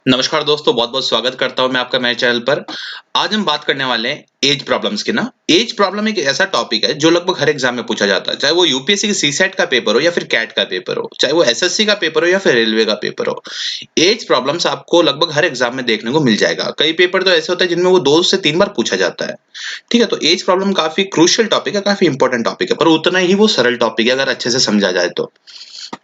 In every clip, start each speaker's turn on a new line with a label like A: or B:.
A: नमस्कार दोस्तों, बहुत-बहुत स्वागत करता हूँ मैं आपका मेरे चैनल पर। आज हम बात करने वाले हैं ऐज प्रॉब्लम्स की ना। ऐज प्रॉब्लम एक ऐसा टॉपिक है जो लगभग हर एग्जाम में पूछा जाता है, चाहे वो यूपीएससी की सीसेट का पेपर हो या फिर कैट का पेपर हो, चाहे वो एसएससी का पेपर हो या फिर रेलवे का पेपर हो। ऐज प्रॉब्लम्स आपको लगभग हर एग्जाम में देखने को मिल जाएगा। कई पेपर तो ऐसे होते हैं जिनमें वो 2 से 3 बार पूछा जाता है। ठीक है, तो ऐज प्रॉब्लम काफ़ी क्रूशियल टॉपिक है, काफ़ी इंपॉर्टेंट टॉपिक है, पर उतना ही वो सरल टॉपिक है अगर अच्छे से समझा जाए तो।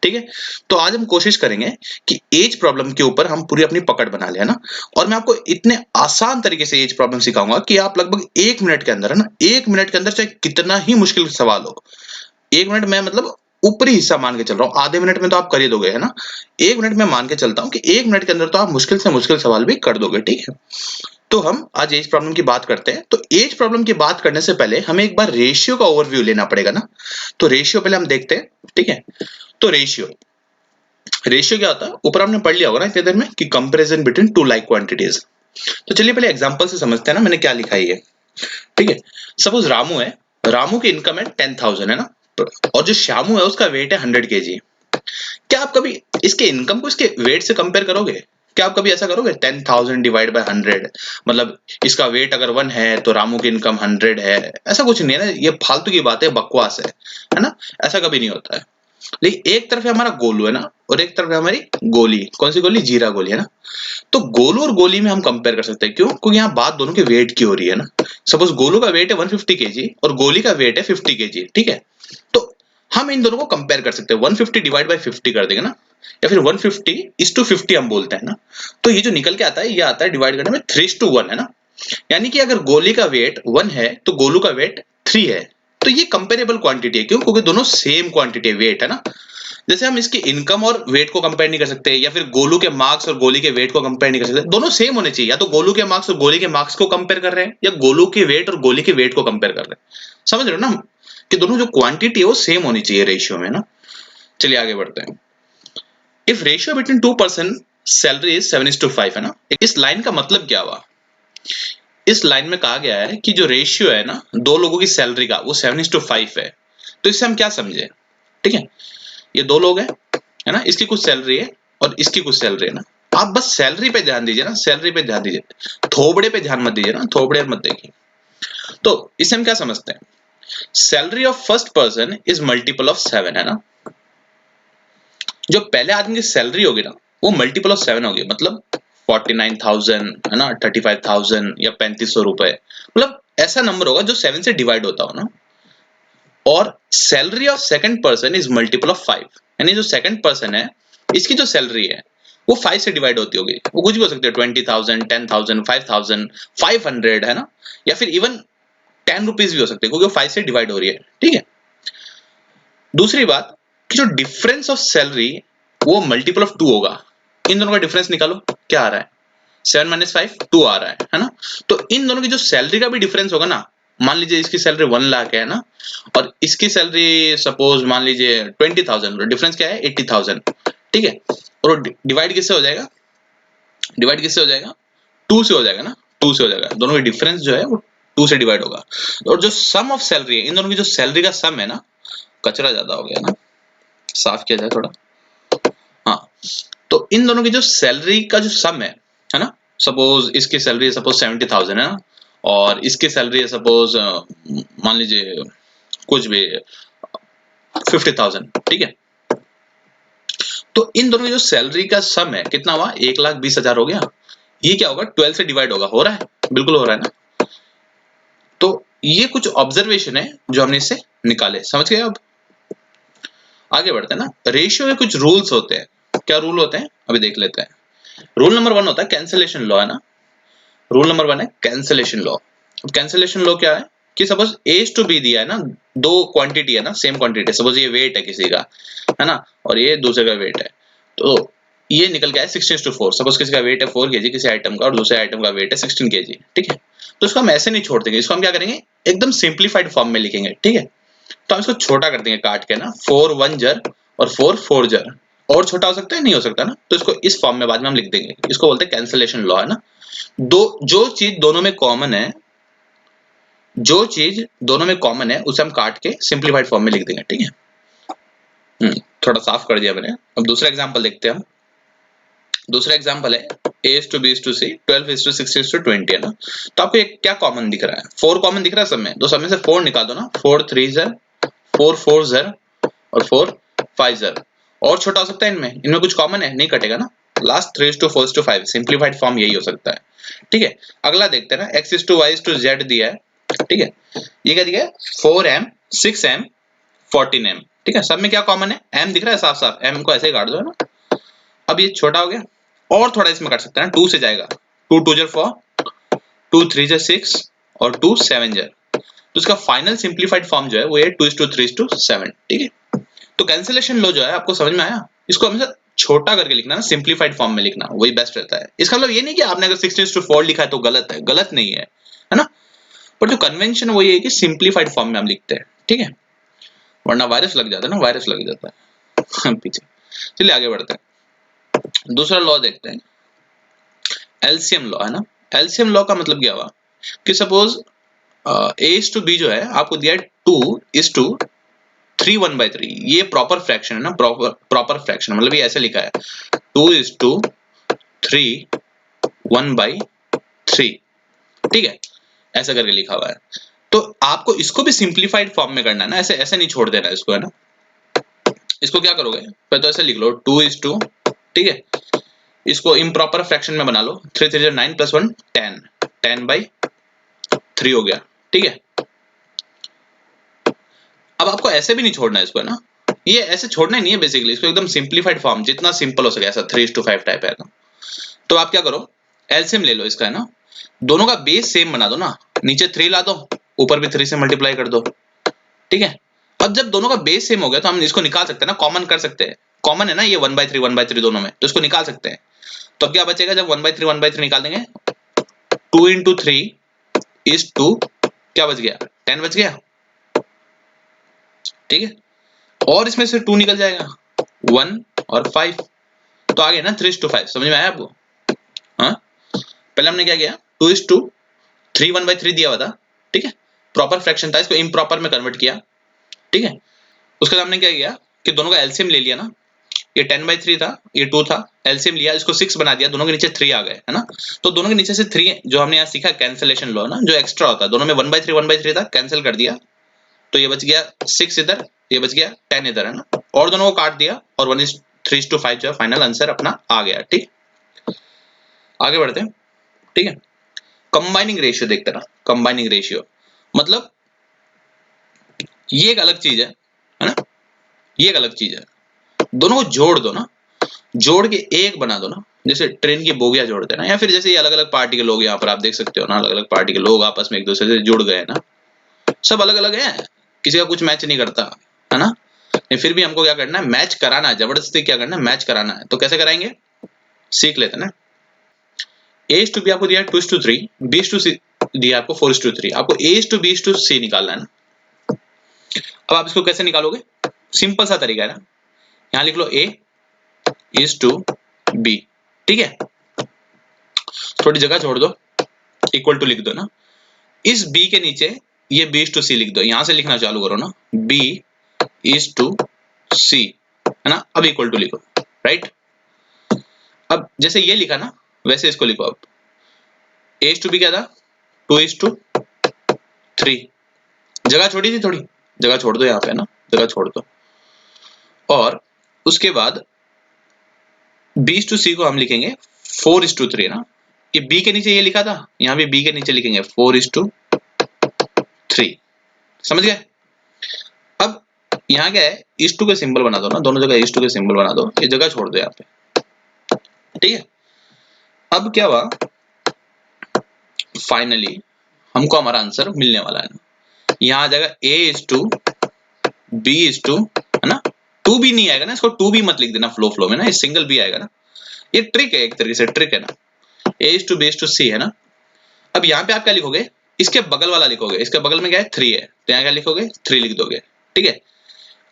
A: ठीक है? तो आज हम कोशिश करेंगे कि ऐज प्रॉब्लम के ऊपर हम पूरी अपनी पकड़ बना लें, है ना? और मैं आपको इतने आसान तरीके से ऐज प्रॉब्लम सिखाऊँगा कि आप लगभग 1 मिनट के अंदर, है ना? 1 मिनट के अंदर चाहे कितना ही मुश्किल सवाल हो, 1 मिनट मैं मतलब ऊपरी हिस्सा मान के चल रहा हूँ, आधे मिनट में तो आप कर ही दोगे, है ना? 1 मिनट में मान के चलता हूँ कि 1 मिनट के अंदर तो आप मुश्किल से मुश्किल सवाल भी कर दोगे, ठीक है? तो हम आज ऐज प्रॉब्लम की बात करते हैं। तो ऐज प्रॉब्लम की बात करने से पहले हमें एक बार रेशियो का ओवरव्यू लेना पड़ेगा ना। तो रेशियो पहले हम देखते हैं, ठीक है? तो रेशियो रेशियो क्या होता है? ऊपर आपने पढ़ लिया होगा ना इतनी देर में कि comparison between two like quantities. तो चलिए पहले एग्जांपल से समझते हैं ना मैंने क्या लिखा है ये। ठीक है, सपोज रामू है, रामू की इनकम है 10,000, है ना? और जो श्यामू है उसका वेट है 100 kg। क्या आप कभी इसके इनकम को इसके वेट से कंपेयर करोगे? क्या आप कभी ऐसा करोगे 10,000 डिवाइड बाय 100, मतलब इसका वेट अगर 1 है तो रामू की इनकम 100 है? ऐसा कुछ नहीं है ना, ये फालतू की बात है, बकवास है ना? ऐसा कभी नहीं होता है। लेकिन एक तरफ है हमारा गोलू, है ना, और एक तरफ है हमारी गोली। कौन सी गोली? जीरा गोली, है ना? तो गोलू और गोली में हम कंपेयर कर सकते हैं। क्यों? क्योंकि यहाँ बात दोनों के वेट की हो रही है ना। सपोज गोलू का वेट है 150 kg और गोली का वेट है 50 kg, ठीक है? तो हम इन दोनों को कंपेयर कर सकते हैं। 150 डिवाइड बाय 50 कर देंगे ना, या फिर 150:50 हम बोलते हैं ना। तो ये जो निकल के आता है ये आता है डिवाइड करने में 3:1, है ना? यानी कि अगर गोली का वेट 1 है तो गोलू का वेट 3 है। तो ये कंपेरेबल क्वांटिटी है। क्यों? क्योंकि दोनों सेम क्वांटिटी है, वेट, है ना? जैसे हम इसकी इनकम और वेट को कंपेयर नहीं कर सकते, या फिर गोलू के मार्क्स और गोली के वेट को कंपेयर नहीं कर सकते। दोनों सेम होने चाहिए। या तो गोलू के मार्क्स और गोली के मार्क्स को कंपेयर कर रहे हैं, या गोलू के वेट और गोली के वेट को कंपेयर कर रहे हैं। समझ रहे हो ना हम? कि दोनों जो क्वांटिटी है वो सेम होनी चाहिए रेशियो में ना। चलिए आगे बढ़ते हैं। If ratio between two person salary is 7:5, है ना? इस लाइन का मतलब क्या हुआ? इस लाइन में कहा गया है कि जो रेशियो है ना दो लोगों की सैलरी का, वो 7:5 है। तो इससे हम क्या समझे? ठीक है, ये दो लोग हैं, है ना? इसकी कुछ सैलरी है और इसकी कुछ सैलरी है ना। आप बस सैलरी पे ध्यान दीजिए ना, सैलरी पे ध्यान दीजिए, थोबड़े पे ध्यान मत दीजिए ना, थोबड़े मत देखिए। तो इससे हम क्या समझते हैं? Salary of first person is multiple of 7, है ना? जो पहले आदमी की सैलरी होगी ना वो मल्टीपल ऑफ 7 होगी। मतलब 49,000, है ना, 35,000 या 3500 रुपए, मतलब ऐसा नंबर होगा जो 7 से डिवाइड होता हो ना। और salary of second person is multiple of 5, यानी जो सेकंड पर्सन है इसकी जो सैलरी है वो 5 से डिवाइड होती होगी। वो कुछ भी हो सकती है, 20,000, 10,000, 5,000, 500, है ना? या फिर इवन 10 रुपीज भी हो सकते हैं, क्योंकि वो 5 से डिवाइड हो रही है। ठीक है, दूसरी बात कि जो डिफरेंस ऑफ सैलरी वो मल्टीपल ऑफ 2 होगा। इन दोनों का डिफरेंस निकालो, क्या आ रहा है? 7 - 5 2 आ रहा है ना? तो इन दोनों की जो सैलरी का भी डिफरेंस होगा ना, मान लीजिए इसकी सैलरी 1 लाख है ना, और इसकी सैलरी सपोज मान लीजिए 20,000, डिफरेंस क्या है? 80,000। ठीक है, और डिवाइड किससे हो जाएगा? डिवाइड किससे हो जाएगा? 2 से हो जाएगा ना, 2 से हो जाएगा। दोनों की डिफरेंस जो है वो 2 से डिवाइड होगा। और जो सम ऑफ सैलरी है, इन दोनों की जो सैलरी का सम है ना, कचरा ज्यादा हो गया ना, साफ किया जाए थोड़ा। हाँ, तो इन दोनों की जो सैलरी का जो सम है ना, सपोज इसकी सैलरी सपोज 70,000 है ना, और इसकी सैलरी है सपोज मान लीजिए कुछ भी 50,000। ठीक है, तो इन दोनों की जो सैलरी का सम है कितना हुआ? 1,20,000 हो गया। ये क्या होगा? 12 से डिवाइड होगा। हो रहा है? बिल्कुल हो रहा है ना? तो ये कुछ ऑब्जर्वेशन है जो हमने इससे निकाले। समझ गए? अब आगे बढ़ते हैं ना। रेशियो के कुछ रूल्स होते हैं। क्या रूल होते हैं अभी देख लेते हैं। रूल नंबर 1 होता है कैंसलेशन लॉ, है ना? रूल नंबर 1 है कैंसलेशन लॉ। अब कैंसलेशन लॉ क्या है कि सपोज ए टू बी दिया है ना, दो क्वांटिटी है ना, सेम क्वांटिटी। सपोज ये वेट है किसी का, है ना, और ये दूसरे का वेट है। तो ये निकल के आया 16:4। सपोज किसी का वेट है 4 kg किसी आइटम का, और दूसरे आइटम का वेट है 16 kg। ठीक है, तो इसको हम ऐसे नहीं छोड़ देंगे, इसको हम क्या करेंगे? एकदम सिंप्लीफाइड फॉर्म में लिखेंगे। ठीक है, तो हम इसको छोटा कर देंगे काट के ना, 4 1 जर और 4 4 जर। और छोटा हो सकता है? नहीं हो सकता ना, तो इसको इस फॉर्म में बाद में हम लिख देंगे। इसको बोलते हैं कैंसलेशन लॉ, है ना? दो जो चीज दोनों में कॉमन है, जो चीज दोनों में कॉमन है उसे हम काट के सिंप्लीफाइड फॉर्म में लिख देंगे। ठीक है, थोड़ा साफ कर दिया मैंने। अब दूसरा एग्जांपल देखते हैं हम। दूसरा एग्जांपल है a is to b is to c, 12 is to 6 is to 20 है ना। तो आपको एक क्या कॉमन दिख रहा है? 4 कॉमन दिख रहा है सब में, तो सब में से 4 निकाल दो ना। 4 3 ज़र, 4 4 ज़र और 4 5 ज़र। और छोटा हो सकता है इनमें? इनमें कुछ कॉमन है? नहीं कटेगा ना। Last 3 is to 4 is to 5 simplified form यही हो सकता है। ठीक है, अगला देखते हैं ना। x is to y is to z दिया है। ठीक है, ये क्या दिया है? 4m 6m 14m। ठीक है, सब में क्या कॉमन है? m दिख रहा है साफ साफ, m को ऐसे ही काट दो है ना। अब ये छोटा हो गया, और थोड़ा इसमें काट सकते हैं ना। 2 से जाएगा, 2 2 ज़र 4, 2 3 ज़र 6 और 2 7 ज़र। तो इसका फाइनल सिंप्लीफाइड फॉर्म जो है वो है 2 is to 3 is to 7। ठीक है, तो कैंसिलेशन लो जो है आपको समझ में आया? इसको हमेशा छोटा करके लिखना ना, सिंप्लीफाइड फॉर्म में लिखना, वही बेस्ट रहता है। इसका मतलब ये नहीं कि आपने अगर 16 is to 4 लिखा है तो गलत है, गलत नहीं है, है ना। पर जो कन्वेंशन वो ये है कि सिंप्लीफाइड फॉर्म में हम लिखते हैं। ठीक है, वरना वायरस लग जाता है ना, वायरस लग जाता है पीछे। चलिए आगे बढ़ते हैं, दूसरा लॉ देखते हैं, एलसीएम लॉ है ना। एलसीएम लॉ का मतलब क्या हुआ कि suppose a is to b जो है आपको दिया है 2 is to 3 1/3। ये प्रॉपर फ्रैक्शन है ना, प्रॉपर फ्रैक्शन मतलब ये ऐसे लिखा है 2 is to 3 1/3। ठीक है, ऐसा करके लिखा हुआ है। तो आपको इसको भी सिंप्लीफाइड फॉर्म में करना है ना, ऐसे ऐसे नहीं छोड़ देना इसको, है ना। इसको क्या करोगे? पहले तो ऐसे लिख लो 2 is to, ठीक है, इसको इम्प्रॉपर फ्रैक्शन में बना लो। 3 3 9 + 1 10, 10/3 हो गया। ठीक है, अब आपको ऐसे भी नहीं छोड़ना है इसको, है ना। ये ऐसे छोड़ना ही नहीं है बेसिकली, इसको एकदम सिंप्लीफाइड फॉर्म जितना सिंपल हो सके ऐसा 3 is to 5 टाइप है ना। तो आप क्या करो, एलसीएम ले लो इसका, है ना। दोनों का बेस सेम बना दो ना, नीचे 3 ला दो, ऊपर भी 3 से मल्टीप्लाई कर दो। ठीक है, अब जब दोनों का बेस सेम हो गया तो हम इसको निकाल सकते हैं ना, कॉमन कर सकते हैं। कॉमन है ना ये 1/3 दोनों में, तो इसको निकाल सकते हैं। तो अब क्या बचेगा? जब 1/3 निकाल देंगे, 2 into 3 is 2, क्या बच गया? 10 बच गया। ठीक है, और इसमें से 2 निकल जाएगा, 1 और 5, तो आ गया ना 3 is to 5। समझ में आया आपको? हाँ, पहले हमने क्या किया, 2 is to 3 1/3 दिया हुआ था। ठीक है, प्रॉपर फ्रैक्शन था, इसको इम्प्रॉपर में कन्वर्ट किया। ठीक है, उसके बाद हमने क्या किया कि दोनों का एलसीएम ले लिया ना। ये 10/3 था, ये 2 था, एलसीएम लिया, इसको 6 बना दिया, दोनों के नीचे 3 आ गए, है ना। तो दोनों के नीचे से 3 जो हमने यहाँ सीखा कैंसिलेशन लॉ ना, जो एक्स्ट्रा होता है, दोनों में 1/3 था, कैंसिल कर दिया, तो ये बच गया 6 इधर, ये बच गया 10 इधर, है ना। और दोनों को काट दिया और 3 is to 5 जो है फाइनल आंसर अपना आ गया। ठीक, आगे बढ़ते हैं। ठीक है, कंबाइनिंग रेशियो देखते ना। कंबाइनिंग रेशियो मतलब ये एक अलग चीज है ना, ये एक अलग चीज है। दोनों को जोड़ दो ना, जोड़ के एक बना दो ना, जैसे ट्रेन की बोगियां जोड़ते हैं ना, या फिर जैसे ये अलग अलग पार्टी के लोग यहाँ पर आप देख सकते हो ना, अलग अलग पार्टी के लोग आपस में एक दूसरे से जुड़ गए ना, सब अलग अलग है, किसी का कुछ मैच नहीं करता, है ना। नहीं, फिर भी हमको क्या करना है, मैच कराना है, जबरदस्ती क्या करना है, मैच कराना है। तो कैसे कराएंगे, सीख लेते हैं ना। a is to b आपको दिया है 2 is to 3, b is to c दिया आपको 4 is to 3, आपको a is to b is to c निकालना है ना। अब आप इसको कैसे निकालोगे? सिंपल सा तरीका है ना, यहाँ लिख लो a is to b। ठीक है, थोड़ी जगह छोड़ दो, इक्वल टू लिख दो ना। इस b के नीचे ये b is to c लिख दो, यहां से लिखना चालू करो ना, b is to c, है ना। अब इक्वल टू लिखो, राइट। अब जैसे ये लिखा ना, वैसे इसको लिखो। अब a is to b क्या था, 2 is to 3, जगह छोड़ी थी, थोड़ी जगह छोड़ दो यहाँ पे, है ना, जगह छोड़ दो। और उसके बाद b is to c को हम लिखेंगे 4 is to 3 ना। ये b के नीचे ये लिखा था, यहाँ भी b के नीचे लिखेंगे 4 is to 3, समझ गए। अब यहाँ क्या है, is to के सिंबल बना दो ना, दोनों जगह is to के सिंबल बना दो, ये जगह छोड़ दो यहाँ पे। ठीक है, अब क्या हुआ, फाइनली हमको हमारा आंसर मिलने वाला है ना। यहाँ आ जाएगा a is to b is to, है ना। 2b नहीं आएगा ना, इसको 2b मत लिख देना फ्लो में ना, ये सिंगल b आएगा ना। ये ट्रिक है, एक तरीके से ट्रिक है ना। a is to b is to c है ना। अब यहाँ पे आप क्या लिखोगे, इसके बगल वाला लिखोगे, इसके बगल में क्या है 3 है, तो यहाँ क्या लिखोगे 3 लिख दोगे। ठीक है,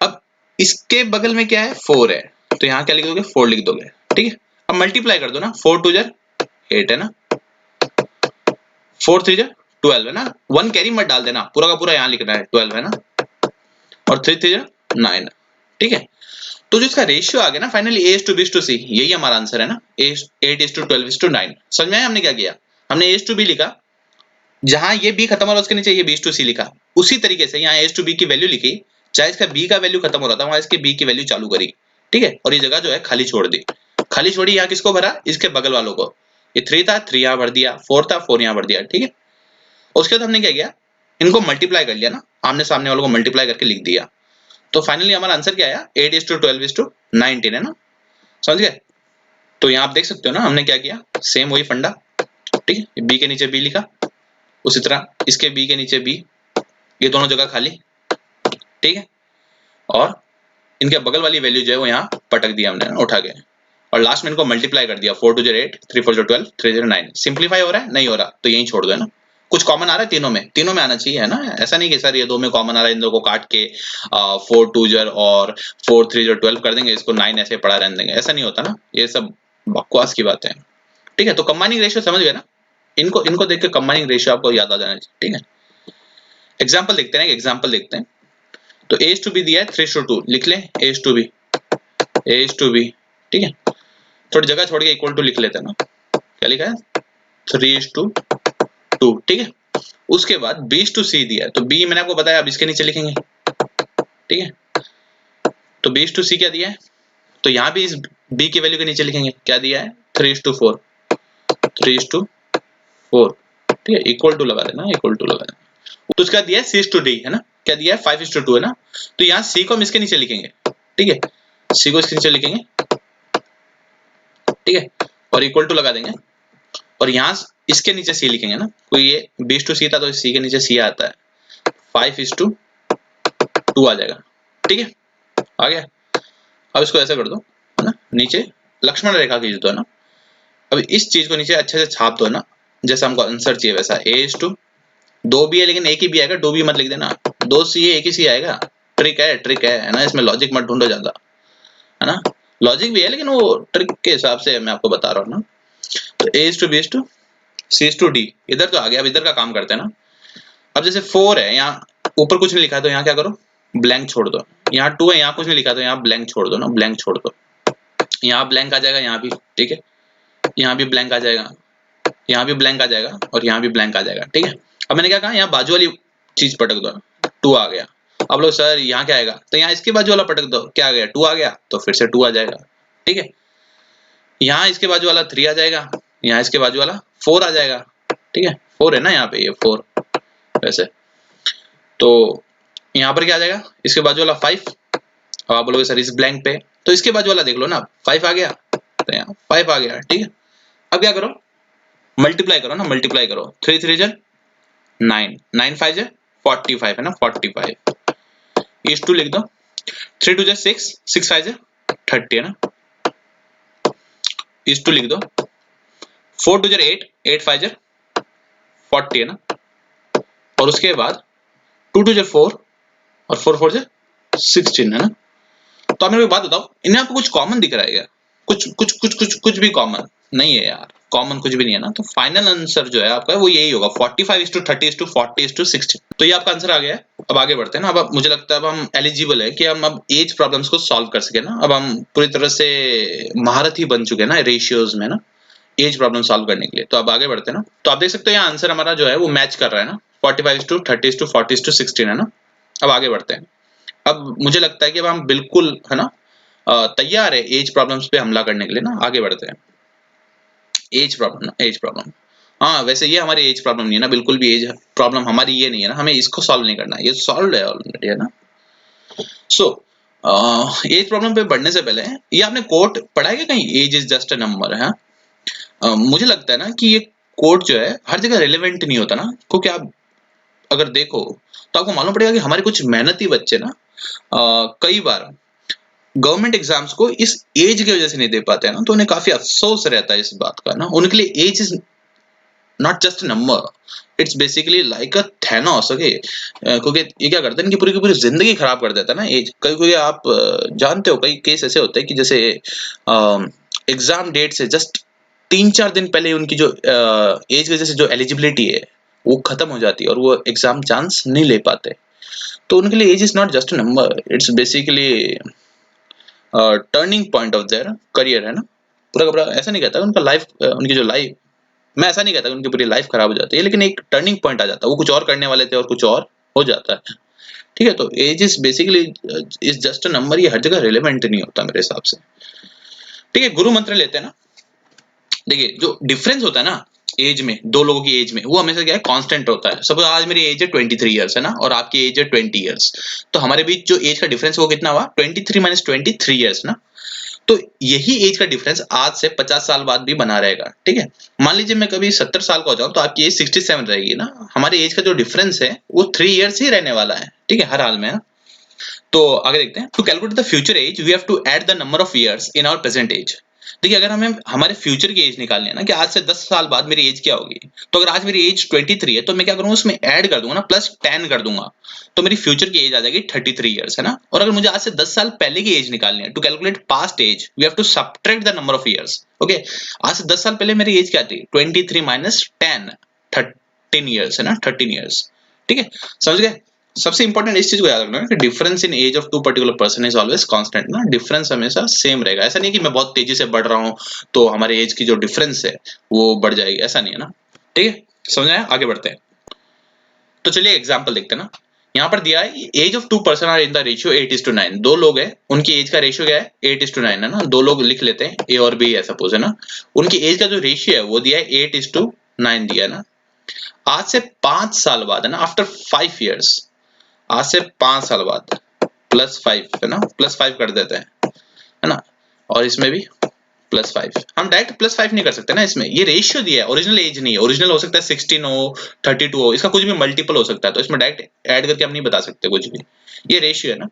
A: अब इसके बगल में क्या है 4 है, तो यहाँ क्या लिख दोगे 4 लिख दोगे। ठीक है, अब मल्टीप्लाई कर दो ना, 4 2 ज़र 8 है ना, 4 3 ज़र 12 है ना। 1 कैरी मत डाल देना, पूरा का पूरा यहाँ लिखना है 12 है ना, और 3 3 ज़र 9। ठीक है, तो जो इसका रेशियो आ गया ना फाइनली A:B:C, यही हमारा आंसर है ना, 8:12:9। समझ में आया हमने क्या किया? हमने A:B लिखा, जहां ये B खत्म हो रहा उसके नीचे ये B:C लिखा, उसी तरीके से यहाँ A:B की वैल्यू लिखी, चाहे इसका B का वैल्यू खत्म हो रहा था वहां इसके B की वैल्यू चालू करी, ठीक है, और ये जगह जो है खाली छोड़ दी। खाली छोड़ी, यहाँ किसको भरा? इसके बगल वालों को। ये 3 था, 3 यहाँ भर दिया, 4 था, 4 यहाँ भर दिया, ठीक है। उसके बाद हमने क्या किया, इनको मल्टीप्लाई कर लिया ना, आमने सामने वालों को मल्टीप्लाई करके लिख दिया। तो फाइनली हमारा आंसर क्या आया? 8:12:19 है ना, समझ गए? तो यहाँ आप देख सकते हो ना हमने क्या किया, सेम वही फंडा, ठीक है। बी के नीचे बी लिखा, उसी तरह इसके बी के नीचे बी, ये दोनों जगह खाली, ठीक है, और इनके बगल वाली वैल्यू जो है वो यहाँ पटक दिया हमने उठा के, और लास्ट में इनको मल्टीप्लाई कर दिया, 4 2 8, 3 4 12, 3 0 9। सिंप्लीफाई हो रहा है? नहीं हो रहा, तो यहीं छोड़ दो, है ना। कुछ कॉमन आ रहा है तीनों में? तीनों में आना चाहिए, है ना। ऐसा नहीं कि सर ये दो में कॉमन आ रहा है, इन दो को काट के 4 2 और 4 3 12 कर देंगे, इसको 9 ऐसे पड़ा रहने देंगे, ऐसा नहीं होता ना, ये सब बकवास की बात है, ठीक है। तो कंबाइनिंग रेशियो समझ गए ना, इनको इनको देख के कंबाइनिंग रेशियो आपको याद आ जाना चाहिए, ठीक है। एग्जाम्पल देखते हैं, एग्जाम्पल देखते हैं। तो A:B दिया है 3:2, लिख लें A:B, ठीक है। थोड़ी जगह छोड़ के इक्वल टू लिख लेते हैं ना, क्या लिखा है? 3:2, ठीक है। उसके बाद B:C दिया है, तो B मैंने आपको बताया, अब इसके नीचे लिखेंगे, ठीक है। तो B:C क्या दिया है, तो यहाँ भी इस B की वैल्यू के नीचे लिखेंगे, क्या दिया है? 3:4, 3:4, ठीक है, इक्वल टू लगा देना, इक्वल टू लगा देना। तो उसका दिया है C:D, है ना, क्या दिया है? 5:2, है ना। तो यहाँ C को हम इसके नीचे लिखेंगे, ठीक है, C को इसके नीचे लिखेंगे, ठीक है, और इक्वल टू लगा देंगे, और यहाँ इसके नीचे C लिखेंगे ना, तो ये B:C था तो C के नीचे C आता है, 5:2 आ जाएगा, ठीक है, आ गया। अब इसको ऐसे कर दो, है ना, नीचे लक्ष्मण रेखा खींच दो, है ना। अब इस चीज को नीचे अच्छे से छाप दो ना, जैसा हमको आंसर चाहिए वैसा। A:2, 2 भी है लेकिन एक ही भी आएगा, 2 भी मत लिख देना, 2 C है, एक ही C आएगा। ट्रिक है ना, इसमें लॉजिक मत ढूंढो ज्यादा, है ना। लॉजिक भी है लेकिन वो ट्रिक के हिसाब से मैं आपको बता रहा हूँ ना। तो A:B:C:D, इधर तो आ गया। अब इधर का काम करते हैं ना। अब जैसे 4 है, यहाँ ऊपर कुछ नहीं लिखा है तो यहाँ क्या करो, ब्लैंक छोड़ दो। यहाँ 2 है, यहाँ कुछ नहीं लिखा तो यहाँ ब्लैंक छोड़ दो ना, ब्लैंक छोड़ दो। यहाँ ब्लैंक आ जाएगा, यहाँ भी, ठीक है, यहाँ भी ब्लैंक आ जाएगा, यहाँ भी ब्लैंक आ जाएगा, और यहाँ भी ब्लैंक आ जाएगा, ठीक है। अब मैंने क्या कहा, यहाँ बाजू वाली चीज पटक दो, 2 आ गया। अब लोग सर यहाँ क्या आएगा, तो यहाँ इसके बाजू वाला पटक दो, क्या आ गया? 2 आ गया, तो फिर से 2 आ जाएगा, ठीक है। यहाँ इसके बाजू वाला 3 आ जाएगा, यहाँ इसके बाजू वाला 4 आ जाएगा, ठीक है, 4 है ना यहाँ पे, ये 4 वैसे। तो यहाँ पर क्या आ जाएगा, इसके बाजू वाला 5। अब आप बोलोगे सर इस ब्लैंक पे, तो इसके बाजू वाला देख लो ना, 5 आ गया, तो यहाँ 5 आ गया, ठीक है। अब क्या करो, मल्टीप्लाई करो ना, मल्टीप्लाई करो, 3 3 9, 9 5 45, है ना, 45 इस 2 लिख दो, 3 2 6, 6 5 30, है ना, इस 2 लिख दो, 4 2 8, 8 5 40, है ना, और उसके बाद 2 2 4 और 4 4 16, है ना। तो आप मेरे को एक बात बताओ, इनमें आपको कुछ कॉमन दिख रहा है क्या? कुछ भी कॉमन नहीं है यार, कॉमन कुछ भी नहीं है ना। तो फाइनल आंसर जो है आपका वो यही होगा, 45:30:40:16। तो ये आपका आंसर आ गया है। अब आगे बढ़ते हैं ना। अब मुझे लगता है अब हम एलिजिबल है कि हम अब एज प्रॉब्लम्स को सॉल्व कर सके ना। अब हम पूरी तरह से महारथी बन चुके हैं ना रेशियोज में ना, एज प्रॉब्लम सॉल्व करने के लिए। तो अब आगे बढ़ते हैं ना। तो आप देख सकते हो यहाँ आंसर हमारा जो है वो मैच कर रहा है ना, 45:30:40:16, है ना। अब आगे बढ़ते हैं। अब मुझे लगता है कि अब हम बिल्कुल, है ना, तैयार है एज प्रॉब्लम्स पे हमला करने के लिए ना। आगे बढ़ते हैं। एज प्रॉब्लम ना, एज प्रॉब्लम, हाँ वैसे ये हमारी एज प्रॉब्लम नहीं है ना, बिल्कुल भी एज प्रॉब्लम हमारी ये नहीं है ना, हमें इसको सॉल्व नहीं करना, ये सॉल्व है ऑलरेडी, है ना। सो एज प्रॉब्लम पे बढ़ने से पहले ये आपने कोट पढ़ा है क्या कहीं, age is just a number, है। मुझे लगता है ना कि ये कोट जो है हर जगह रिलेवेंट नहीं होता ना, क्योंकि आप अगर देखो तो आपको मालूम पड़ेगा कि हमारे कुछ मेहनती बच्चे ना कई बार गवर्नमेंट एग्जाम्स को इस एज की वजह से नहीं दे पाते हैं ना, तो उन्हें काफी अफसोस रहता है इस बात का ना। उनके लिए age is not just a number, it's basically like a Thanos, okay. क्योंकि ये क्या करते हैं कि पूरी की पूरी जिंदगी खराब कर देता है ना एज। कई कोई आप जानते हो, कई केस ऐसे होते हैं कि जैसे एग्जाम डेट से जस्ट 3-4 दिन पहले उनकी जो एज की वजह से जो एलिजिबिलिटी है वो खत्म हो जाती है और वो एग्जाम चांस नहीं ले पाते। तो उनके लिए age is not just a number, it's basically turning point of their career है ना, पूरा का पूरा ऐसा नहीं कहता उनका लाइफ, उनकी जो लाइफ, मैं ऐसा नहीं कहता कि उनकी पूरी लाइफ खराब हो जाती है, लेकिन एक टर्निंग पॉइंट आ जाता है, वो कुछ और करने वाले थे और कुछ और हो जाता है। ठीक है, तो age is basically is just a number, ये हर जगह रिलेवेंट नहीं होता मेरे हिसाब से। ठीक है, गुरु मंत्र लेते हैं ना, देखिए जो डिफरेंस होता है ना एज में, दो लोगों की एज में, वो हमेशा क्या है, कांस्टेंट होता है। सपोज आज मेरी एज है 23 इयर्स है ना, और आपकी एज है 20 इयर्स, तो हमारे बीच जो एज का डिफरेंस वो कितना हुआ, 23 माइनस 23 इयर्स ना। तो यही एज का डिफरेंस आज से 50 साल बाद भी बना रहेगा। ठीक है, मान लीजिए मैं कभी 70 साल का हो जाऊं तो आपकी एज 67 रहेगी ना, हमारी एज का जो डिफरेंस है वो 3 इयर्स ही रहने वाला है। ठीक है, हर हाल में है ना। तो आगे देखते हैं, to calculate the future age we have to add the number of years in our present age. देखिए अगर हमें हमारे फ्यूचर की एज निकालनी है ना, कि आज से 10 साल बाद मेरी एज क्या होगी, तो अगर आज मेरी एज 23 है तो मैं क्या करूंगा, उसमें ऐड कर दूंगा ना, प्लस 10 कर दूंगा, तो मेरी फ्यूचर की एज आ जाएगी 33 इयर्स है ना। और अगर मुझे आज से 10 साल पहले की एज निकालनी है, to calculate past age we have to subtract the number of years. Okay, आज से 10 साल पहले मेरी एज क्या थी, 23 माइनस 10, 13 इयर्स है ना, 13 इयर्स। ठीक है, समझ गए। सबसे इंपॉर्टेंट इस चीज को याद रखना है कि difference in age of two particular person is always constant ना, डिफरेंस हमेशा सेम रहेगा। ऐसा नहीं कि मैं बहुत तेजी से बढ़ रहा हूं तो हमारे एज की जो डिफरेंस है वो बढ़ जाएगी, ऐसा नहीं है ना। ठीक है, समझ आया, आगे बढ़ते हैं। तो चलिए एग्जांपल देखते हैं ना, यहाँ पर दिया है age of two person are in the ratio 8:9। दो लोग हैं, उनकी एज का रेशियो क्या है, 8:9 है ना। दो लोग लिख लेते हैं, ए और बी है सपोज है ना, उनकी एज का जो रेशियो है वो दिया है 8:9 दिया है ना। आज से 5 साल बाद है ना, आफ्टर 5 इयर्स, आज से 5 साल बाद +5 है ना, +5 कर देते हैं है ना, और इसमें भी +5। हम डायरेक्ट +5 नहीं कर सकते ना, इसमें ये रेशियो दिया है, ओरिजिनल एज नहीं है। ओरिजिनल हो सकता है 16 हो, 32 हो, इसका कुछ भी मल्टीपल हो सकता है, तो इसमें डायरेक्ट ऐड करके हम नहीं बता सकते कुछ भी। ये रेशियो है ना,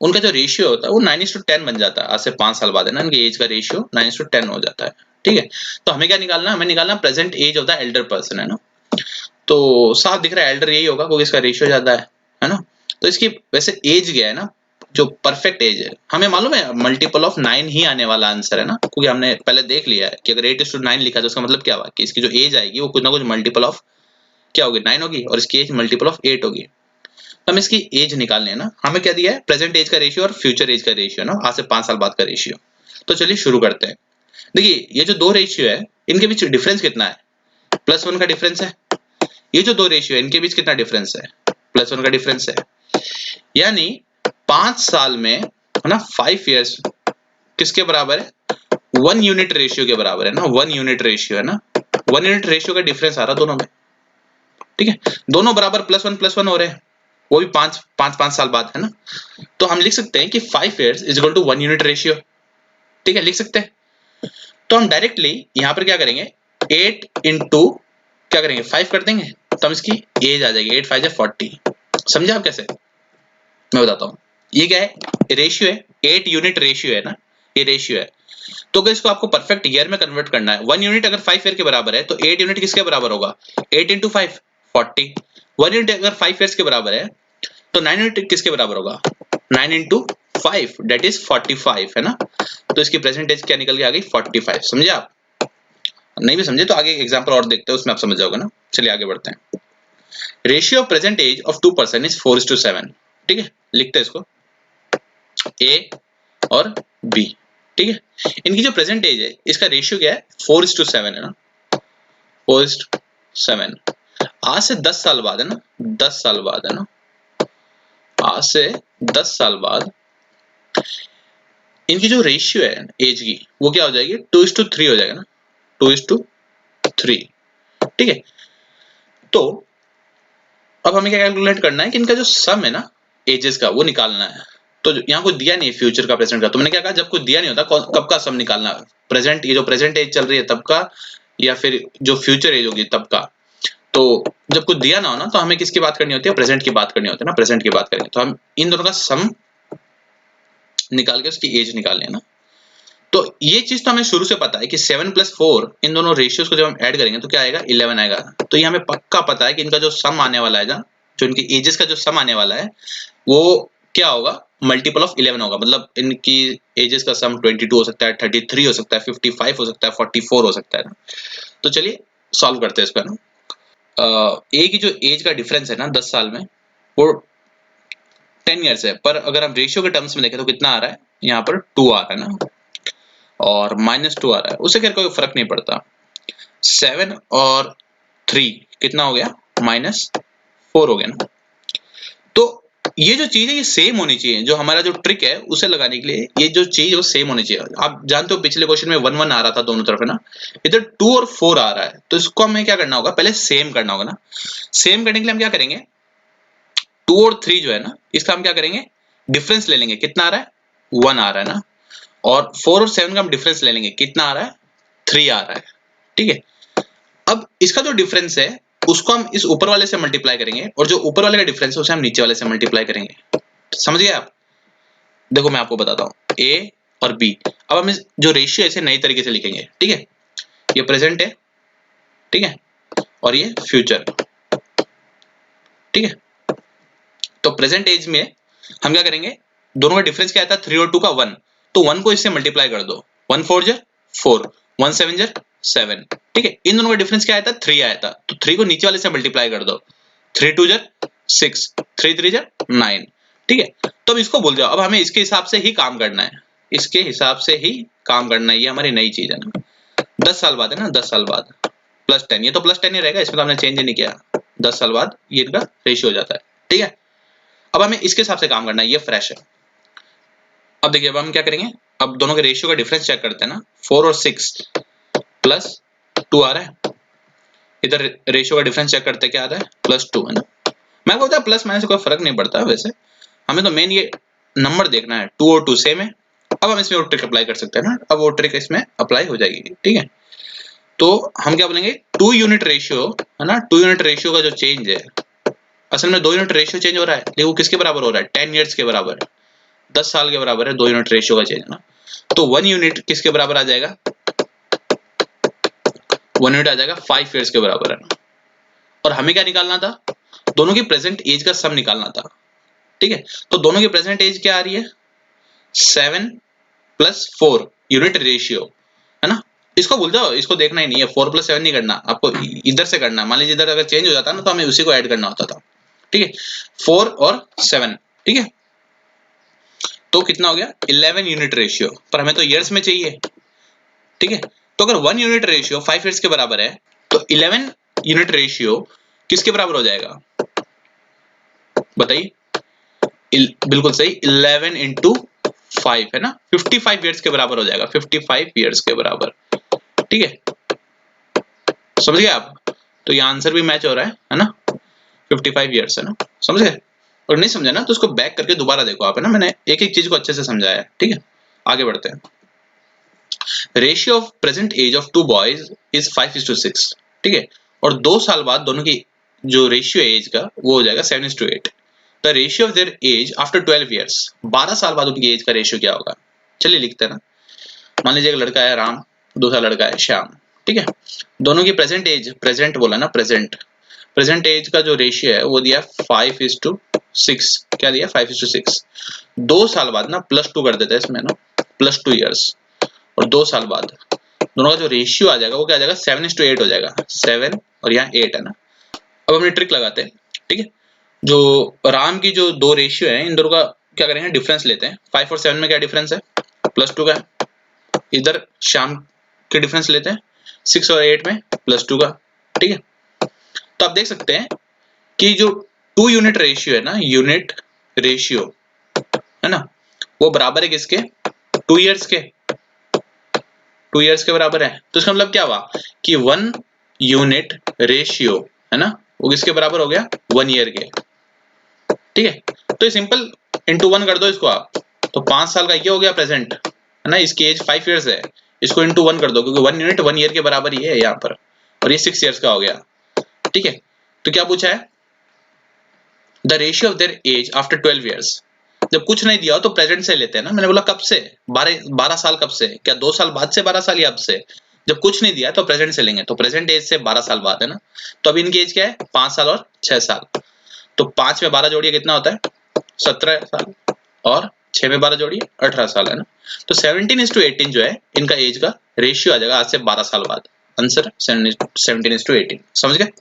A: उनका जो रेशियो होता है वो 9:10 बन जाता है। आज से 5 साल बाद है ना, उनकी एज का रेशियो 9:10 हो जाता है। ठीक है, तो हमें क्या निकालना है, हमें निकालना present age of the elder person है ना। तो साफ दिख रहा है एल्डर यही होगा क्योंकि इसका रेशियो ज्यादा है ना। तो इसकी वैसे एज गया है ना, जो परफेक्ट एज है, हमें मालूम है मल्टीपल ऑफ 9 ही आने वाला आंसर है ना, क्योंकि हमने पहले देख लिया है कि अगर 8:9 लिखा तो उसका मतलब क्या हुआ कि इसकी जो एज आएगी वो कुछ ना कुछ मल्टीपल ऑफ क्या होगी, 9 होगी, और इसकी एज मल्टीपल ऑफ 8 होगी। तो हम इसकी एज निकालने है ना, हमें क्या दिया है, प्रेजेंट एज का रेशियो और फ्यूचर एज का रेशियो ना, आज से 5 साल बाद का रेशियो। तो चलिए शुरू करते हैं। देखिए ये जो दो रेशियो है इनके बीच डिफरेंस कितना है, +1 का डिफरेंस है। ये जो दो रेशियो है इनके बीच कितना डिफरेंस है, +1 का डिफरेंस है। यानी 5 साल में है ना, 5 इयर्स किसके बराबर है, 1 यूनिट रेशियो के बराबर है ना, 1 यूनिट रेशियो है ना, 1 यूनिट रेशियो का डिफरेंस आ रहा दोनों में। ठीक है, दोनों बराबर +1 हो रहे हैं, वो भी 5 साल बाद है ना। तो हम लिख सकते हैं कि 5 years is equal to 1 unit ratio. ठीक है, लिख सकते हैं। तो हम डायरेक्टली यहां पर क्या करेंगे, 8 इंटू क्या करेंगे, 5 कर देंगे, तो हम इसकी एज आ जाएगी 8 5 जा 40। समझे आप कैसे, मैं बताता हूँ। ये क्या है, रेशियो है, 8 यूनिट रेशियो है ना, ये रेशियो है। तो अगर इसको आपको परफेक्ट ईयर में कन्वर्ट करना है, 1 यूनिट अगर 5 ईयर के बराबर है तो 8 यूनिट किसके बराबर होगा, 8 इंटू 5 40। 1 यूनिट अगर 5 ईयर्स के बराबर है तो 9 यूनिट किसके बराबर होगा, 9 इंटू 5 दैट इज 45 है ना। तो इसकी प्रेजेंटेज क्या निकल के आ गई, 45। समझे आप, नहीं भी समझे तो आगे एग्जांपल और देखते हैं, उसमें आप समझ जाओगे ना। चलिए आगे बढ़ते हैं। Ratio of present age of two person is 4:7। ठीक है, लिखते हैं इसको, ए और बी। ठीक है, इनकी जो प्रेजेंट एज है इसका रेशियो क्या है, 4:7 है ना, 4:7। आज से 10 साल बाद है ना, 10 साल बाद है ना, आज से 10 साल बाद इनकी जो रेशियो है एज की वो क्या हो जाएगी, 2:3 हो जाएगा ना, 2:3। ठीक है, तो अब हमें क्या कैलकुलेट करना है कि इनका जो सम है ना एजेस का वो निकालना है। तो यहाँ कुछ दिया नहीं है फ्यूचर का प्रेजेंट का, तो मैंने क्या कहा, जब कुछ दिया नहीं होता कब का सम निकालना है, प्रेजेंट, ये जो प्रेजेंट एज चल रही है तब का, या फिर जो फ्यूचर एज होगी तब का। तो जब कुछ दिया ना हो ना तो हमें किसकी बात करनी होती है, प्रेजेंट की बात करनी होती है ना, प्रेजेंट की बात करेंगे तो हम इन दोनों का सम निकाल के उसकी एज निकालनी है ना। तो ये चीज तो हमें शुरू से पता है कि 7 + 4 इन दोनों रेशियोज को जब हम ऐड करेंगे तो क्या आएगा, 11 आएगा। तो ये हमें पक्का पता है कि इनका जो सम आने वाला है ना, जो इनकी एजेस का जो सम आने वाला है वो क्या होगा, मल्टीपल ऑफ 11 होगा। मतलब इनकी एजेस का सम 22 हो सकता है, 33 हो सकता है, 55 हो सकता है, 44 हो सकता है ना। तो चलिए सॉल्व करते हैं इसको ना। ए की जो एज का डिफरेंस है ना 10 साल में वो 10 ईयर्स है, पर अगर हम रेशियो के टर्म्स में देखें तो कितना आ रहा है, यहाँ पर 2 आ रहा है ना, और -2 आ रहा है, उससे खैर कोई फर्क नहीं पड़ता। 7 और 3 कितना हो गया, -4 हो गया ना। तो ये जो चीज है ये सेम होनी चाहिए, जो हमारा जो ट्रिक है उसे लगाने के लिए ये जो चीज है वो सेम होनी चाहिए। आप जानते हो पिछले क्वेश्चन में 1 1 आ रहा था दोनों तरफ है ना, इधर 2 और 4 आ रहा है, तो इसको हमें क्या करना होगा, पहले सेम करना होगा ना। सेम करने के लिए हम क्या करेंगे, 2 और 3 जो है ना, इसका हम क्या करेंगे, डिफरेंस ले लेंगे। कितना आ रहा है, 1 आ रहा है ना, और 4 और 7 का हम डिफरेंस ले लेंगे। कितना आ रहा है, 3 आ रहा है। ठीक है, अब इसका जो डिफरेंस है उसको हम इस ऊपर वाले से मल्टीप्लाई करेंगे, और जो ऊपर वाले का डिफरेंस है उसे हम नीचे वाले से मल्टीप्लाई करेंगे। समझ गए आप? देखो मैं आपको बताता हूँ, ए और बी। अब हम इस जो रेशियो ऐसे नई तरीके से लिखेंगे। ठीक है, ये प्रेजेंट है, ठीक है, और ये फ्यूचर। ठीक है, तो प्रेजेंट एज में हम क्या करेंगे, दोनों का डिफरेंस क्या आता है, 3 और 2 का 1, तो 1 को इससे मल्टीप्लाई कर दो। 1 4 जार 4, 1 7 जार 7। ठीक है, इन दोनों का डिफरेंस क्या आया था, 3 आया था, तो 3 को नीचे वाले से मल्टीप्लाई कर दो। 3 2 जार 6, 3 3 जार 9। ठीक है, तो अब इसको बोल जाओ, अब हमें इसके हिसाब से ही काम करना है, इसके हिसाब से ही काम करना है। ये हमारी नई चीज है ना, 10 साल बाद है ना, 10 साल बाद +10, ये तो +10 ही रहेगा, इसमें तो हमने चेंज नहीं किया। 10 साल बाद ये इनका रेशियो हो जाता है। ठीक है, अब हमें इसके हिसाब से काम करना है, ये फ्रेश है। अब देखिए, अब हम क्या करेंगे, अब दोनों के रेशियो का डिफरेंस चेक करते हैं ना। 4 और 6 +2 आ रहा है, इधर रेशियो का डिफरेंस चेक करते हैं, क्या आ रहा है, +2 है ना। मैं बोलता प्लस माइनस से कोई फर्क नहीं पड़ता वैसे, हमें तो मेन ये नंबर देखना है। 2 और 2 सेम है। अब हम इसमें वो ट्रिक अप्लाई कर सकते हैं ना, अब वो ट्रिक इसमें अप्लाई हो जाएगी। ठीक है, तो हम क्या बोलेंगे, 2 यूनिट रेशियो है ना, 2 यूनिट रेशियो का जो चेंज है, असल में 2 यूनिट रेशियो चेंज हो रहा है, लेकिन वो किसके बराबर हो रहा है, 10 ईयर्स के बराबर, 10 साल के बराबर है 2 यूनिट रेशियो का चेंज ना। तो 1 यूनिट किसके बराबर आ जाएगा, 1 यूनिट आ जाएगा 5 ईयर्स के बराबर है ना। और हमें क्या निकालना था, दोनों की प्रेजेंट एज का सम निकालना था। ठीक है, तो दोनों की प्रेजेंट एज क्या आ रही है, 7 + 4 यूनिट रेशियो है ना। इसको भूल जाओ, इसको देखना ही नहीं है, 4 + 7 नहीं करना आपको, इधर से करना। मान लीजिए इधर अगर चेंज हो जाता ना तो हमें उसी को ऐड करना होता था। ठीक है, 4 और 7। ठीक है, तो कितना हो गया, 11 यूनिट रेशियो, पर हमें तो ईयर्स में चाहिए। ठीक है, तो अगर 1 यूनिट रेशियो 5 ईयर्स के बराबर है, तो 11 यूनिट रेशियो किसके बराबर हो जाएगा, बताइए। बिल्कुल सही, 11 इंटू 5 है ना, 55 ईयर्स के बराबर हो जाएगा, 55 ईयर्स के बराबर। ठीक है, समझ गए आप? तो ये आंसर भी मैच हो रहा है ना, 55 ईयर्स है ना, समझ गए? और नहीं समझा ना तो उसको बैक करके दोबारा देखो आप, है ना, मैंने एक एक चीज को अच्छे से समझाया है। ठीक है, आगे बढ़ते हैं। Ratio of present age of 2 boys is 5:6। ठीक है, और 2 साल बाद दोनों की जो रेशियो एज का वो हो जाएगा 7:8। The ratio of their age after 12 years, 12 साल बाद उनकी एज का रेशियो क्या होगा। चलिए लिखते हैं ना। मान लीजिए एक लड़का है राम, दूसरा लड़का है श्याम। ठीक है, दोनों की प्रेजेंट एज, प्रेजेंट बोला ना, प्रेजेंट प्रेजेंट एज का जो रेशियो है वो दिया 5:6। क्या दिया, 5:6। 2 साल बाद ना +2 कर देते हैं इसमें ना, +2 ईयर्स, और 2 साल बाद दोनों का जो रेशियो आ जाएगा वो क्या आ जाएगा, 7:8 हो जाएगा। 7 और यहाँ 8 है ना। अब हमने ट्रिक लगाते हैं। ठीक है, जो राम की जो 2 रेशियो है, इन दोनों का क्या करेंगे, डिफरेंस लेते हैं। 5 और 7 में क्या डिफरेंस है, +2 का है। इधर श्याम के डिफरेंस लेते हैं, 6 और 8 में +2 का। ठीक है, तो आप देख सकते हैं कि जो 2 यूनिट रेशियो है ना, यूनिट रेशियो है ना, वो बराबर है किसके, 2 ईयर्स के, 2 ईयर्स के बराबर है। तो इसका मतलब क्या हुआ कि 1 यूनिट रेशियो है ना, वो किसके बराबर हो गया, 1 ईयर के। ठीक है, तो ये सिंपल इंटू 1 कर दो इसको आप, तो 5 साल का ये हो गया प्रेजेंट है ना, इसकी एज 5 ईयर्स है, इसको इंटू 1 कर दो, क्योंकि 1 यूनिट 1 ईयर के बराबर ही है यहाँ पर, और ये 6 ईयर्स का हो गया। ठीक है, तो क्या पूछा है, the ratio of their age after 12 years. जब कुछ नहीं दिया हो तो प्रेजेंट से लेते हैं ना, मैंने बोला कब से, 12 साल कब से, क्या 2 साल बाद से 12 साल या अब से। जब कुछ नहीं दिया तो प्रेजेंट से लेंगे, तो प्रेजेंट एज से 12 साल बाद है ना। तो अभी इनकी एज क्या है, 5 साल और 6 साल। तो 5 में 12 जोड़िए कितना होता है, 17 साल, और 6 में 12 जोड़िए 18 साल है ना। तो 17:18 जो है इनका एज का रेशियो आ जाएगा आज से 12 साल बाद। आंसर 17:18। समझ गए?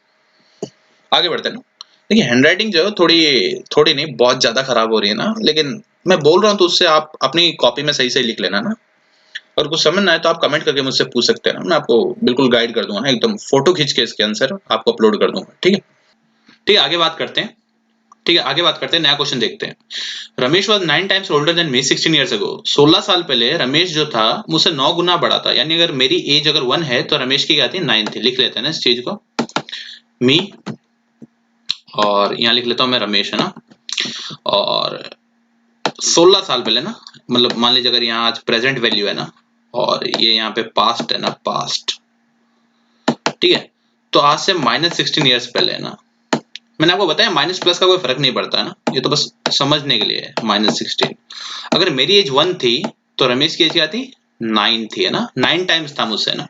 A: आगे बढ़ते हैं ना। देखिए हैंडराइटिंग जो है थोड़ी थोड़ी नहीं बहुत ज्यादा खराब हो रही है ना, लेकिन मैं बोल रहा हूँ तो उससे आप अपनी कॉपी में सही लिख लेना ना। और कुछ समझ ना आए तो आप कमेंट करके मुझसे पूछ सकते हैं ना, मैं आपको बिल्कुल गाइड कर दूंगा ना, एकदम फोटो खींच के इसके आंसर आपको अपलोड कर दूंगा। ठीक है, ठीक है, आगे बात करते हैं। ठीक है, आगे बात करते हैं, नया क्वेश्चन देखते हैं। Ramesh was 9 times older than me 16 years ago. 16 साल पहले रमेश जो था मुझसे 9 गुना बड़ा था, यानी अगर मेरी एज अगर 1 है तो रमेश की क्या थी, 9 थी। लिख लेते हैं ना इस चीज को, मी, और यहाँ लिख लेता हूँ मैं रमेश, है ना। और 16 साल पहले ना, मतलब मान लीजिए अगर यहाँ आज प्रेजेंट वैल्यू है ना, और ये यहाँ पे पास्ट है ना, पास्ट, ठीक है। तो आज से -16 ईयर्स पहले है ना, मैंने आपको बताया माइनस प्लस का कोई फर्क नहीं पड़ता है ना, ये तो बस समझने के लिए है। -16, अगर मेरी एज 1 थी तो रमेश की एज क्या थी, 9 थी, है ना। 9 टाइम्स था मुझसे, है ना,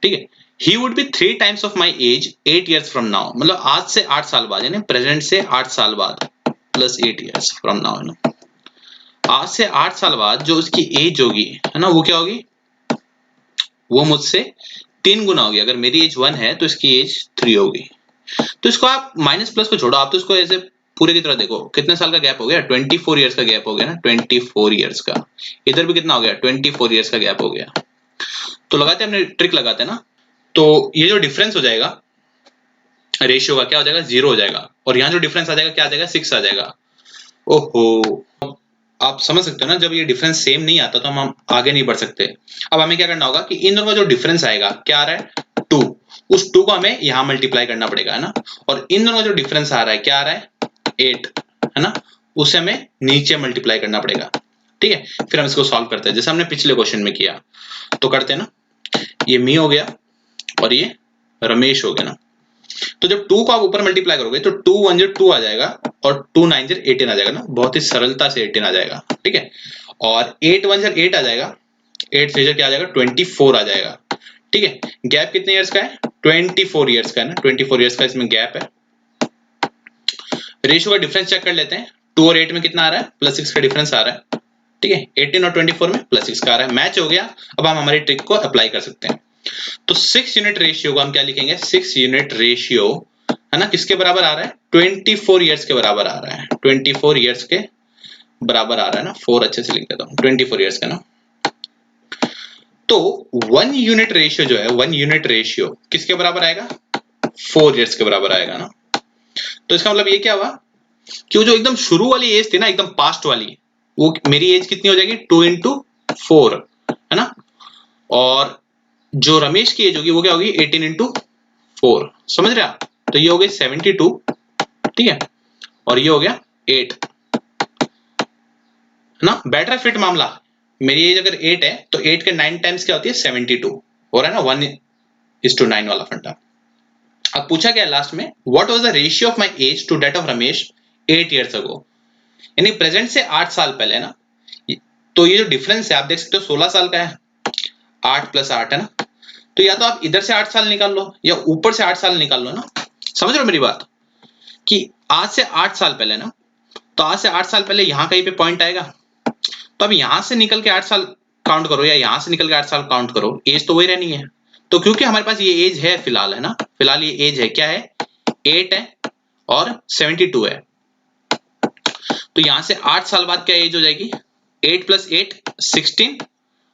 A: ठीक है। He would be 3 times of my age 8 years from now, मतलब आज से 8 साल बाद, यानी प्रेजेंट से 8 साल बाद प्लस 8 ईयर्स फ्रॉम नाउ, है ना। आज से 8 साल बाद जो उसकी एज होगी, है ना, वो क्या होगी, वो मुझसे 3 गुना होगी। अगर मेरी एज 1 है तो इसकी एज 3 होगी। तो इसको आप माइनस प्लस को छोड़ो, आप तो इसको ऐसे पूरे की तरह देखो, कितने साल का गैप हो गया, 24 ईयर्स का गैप हो गया ना, 24 ईयर्स का। इधर भी कितना हो गया, 24 ईयर्स का गैप हो गया। तो लगाते हैं, अपने ट्रिक लगाते हैं ना। तो ये जो डिफरेंस हो जाएगा रेशियो का, क्या हो जाएगा, 0 हो जाएगा। और यहाँ जो डिफरेंस आ जाएगा, क्या आ जाएगा, 6 आ जाएगा। ओहो, आप समझ सकते हो ना, जब ये डिफरेंस सेम नहीं आता तो हम आगे नहीं बढ़ सकते। अब हमें क्या करना होगा कि इन दोनों का जो डिफरेंस आएगा, क्या आ रहा है, 2, उस 2 को हमें यहां मल्टीप्लाई करना पड़ेगा, है ना। और इन दोनों का जो डिफरेंस आ रहा है, क्या आ रहा है, 8, है ना, उसे हमें नीचे मल्टीप्लाई करना पड़ेगा। ठीक है, फिर हम इसको सॉल्व करते हैं जैसे हमने पिछले क्वेश्चन में किया। तो करते हैं ना, ये मी हो गया और ये रमेश हो गया ना। तो जब 2 को आप ऊपर मल्टीप्लाई करोगे तो 2 1 2 आ जाएगा और 2 9 18 आ जाएगा ना, बहुत ही सरलता से 18 आ जाएगा। ठीक है, और 8 1 8 आ जाएगा, 8 3 क्या आ जाएगा, 24 आ जाएगा। ठीक है, गैप कितने इयर्स का है, 24 इयर्स का है ना, 24 इयर्स का इसमें गैप है। रेशियो का डिफरेंस चेक कर लेते हैं, 2 और 8 में कितना आ रहा है, +6 का डिफरेंस आ रहा है। ठीक है, 18 और 24 में +6 का आ रहा है, मैच हो गया। अब हम हमारी ट्रिक को अप्लाई कर सकते हैं। तो 6 यूनिट रेशियो को हम क्या लिखेंगे, 6 यूनिट रेशियो, है ना, किसके बराबर आ रहा है, 24 इयर्स के बराबर आ रहा है, 24 इयर्स के बराबर आ रहा है ना, 4 अच्छे से लिख देता हूं, 24 इयर्स का ना। तो 1 यूनिट रेशियो जो है, 1 यूनिट रेशियो किसके बराबर आएगा, 4 इयर्स के बराबर आएगा ना। तो इसका मतलब ये क्या हुआ कि वो जो एकदम शुरू वाली एज थी ना, एकदम पास्ट वाली, वो मेरी एज कितनी हो जाएगी, 2 into 4, है ना। और जो रमेश की एज होगी वो क्या होगी, 18 into 4, समझ रहे आप। तो ये हो गई 72, ठीक है, और ये हो गया 8, है ना। बेटर फिट मामला, मेरी एज अगर 8 है तो 8 के 9 टाइम्स क्या होती है, 72 हो रहा है ना, 1:9 वाला फंडा। अब पूछा गया लास्ट में, what was the ratio of my age to that of Ramesh 8 years ago, यानी प्रेजेंट से 8 साल पहले ना। तो ये जो डिफरेंस है आप देख सकते हो 16 साल का है, 8 + 8 है ना। तो या तो आप इधर से 8 साल निकाल लो या ऊपर से 8 साल निकाल लो ना। समझ रहे हो मेरी बात, कि आज से 8 साल पहले ना, तो आज से 8 साल पहले यहां कहीं पे पॉइंट आएगा, तो अब यहां से निकल के 8 साल काउंट करो या यहां से निकल के 8 साल काउंट करो, एज तो वही रहनी है। तो क्योंकि हमारे पास ये एज है फिलहाल, है ना, फिलहाल ये एज है, क्या है, 8 है और 72 है। तो यहां से 8 साल बाद क्या एज हो जाएगी, 8 + 8 16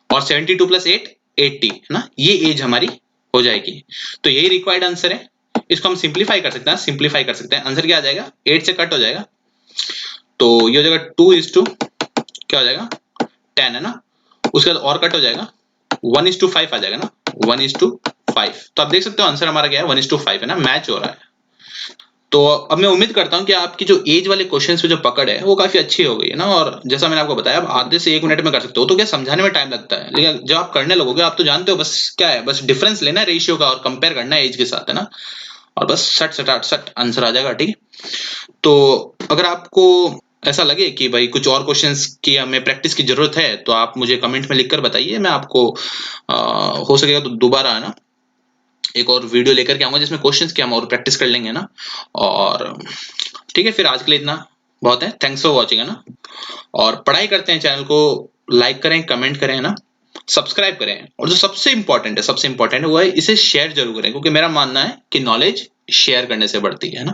A: और 72 + 8 80, है ना, ये एज हमारी हो जाएगी। तो यही रिक्वायर्ड आंसर है। इसको हम सिंप्लीफाई कर सकते हैं, सिंप्लीफाई कर सकते हैं, आंसर क्या आ जाएगा, 8 से कट हो जाएगा, तो ये हो जाएगा 2 क्या हो जाएगा, 10, है ना। उसके बाद और कट हो जाएगा, 1:5 आ जाएगा ना, 1:5। तो आप देख सकते हो आंसर हमारा क्या है, 1:5, है ना, मैच हो रहा है। तो अब मैं उम्मीद करता हूं कि आपकी जो एज वाले क्वेश्चंस पे जो पकड़ है वो काफी अच्छी हो गई है ना। और जैसा मैंने आपको बताया, आप आधे से 1 मिनट में कर सकते हो, तो क्या समझाने में टाइम लगता है, लेकिन जब आप करने लगोगे आप तो जानते हो, बस क्या है, बस डिफरेंस लेना है रेशियो का और कंपेयर करना है एज के साथ, है ना, और बस सट सट सट आंसर आ जाएगा। ठीक है, तो अगर आपको ऐसा लगे कि भाई कुछ और क्वेश्चंस की हमें प्रैक्टिस की जरूरत है तो आप मुझे कमेंट में लिखकर बताइए, मैं आपको हो सकेगा तो दोबारा, है ना, एक और वीडियो लेकर के आऊंगा जिसमें क्वेश्चंस की हम और प्रैक्टिस कर लेंगे ना। और ठीक है, फिर आज के लिए इतना बहुत है, थैंक्स फॉर वॉचिंग, है ना। और पढ़ाई करते हैं, चैनल को लाइक करें, कमेंट करें, है ना, सब्सक्राइब करें, और जो सबसे इंपॉर्टेंट है, सबसे इंपॉर्टेंट है वो है इसे शेयर जरूर करें, क्योंकि मेरा मानना है कि नॉलेज शेयर करने से बढ़ती है ना।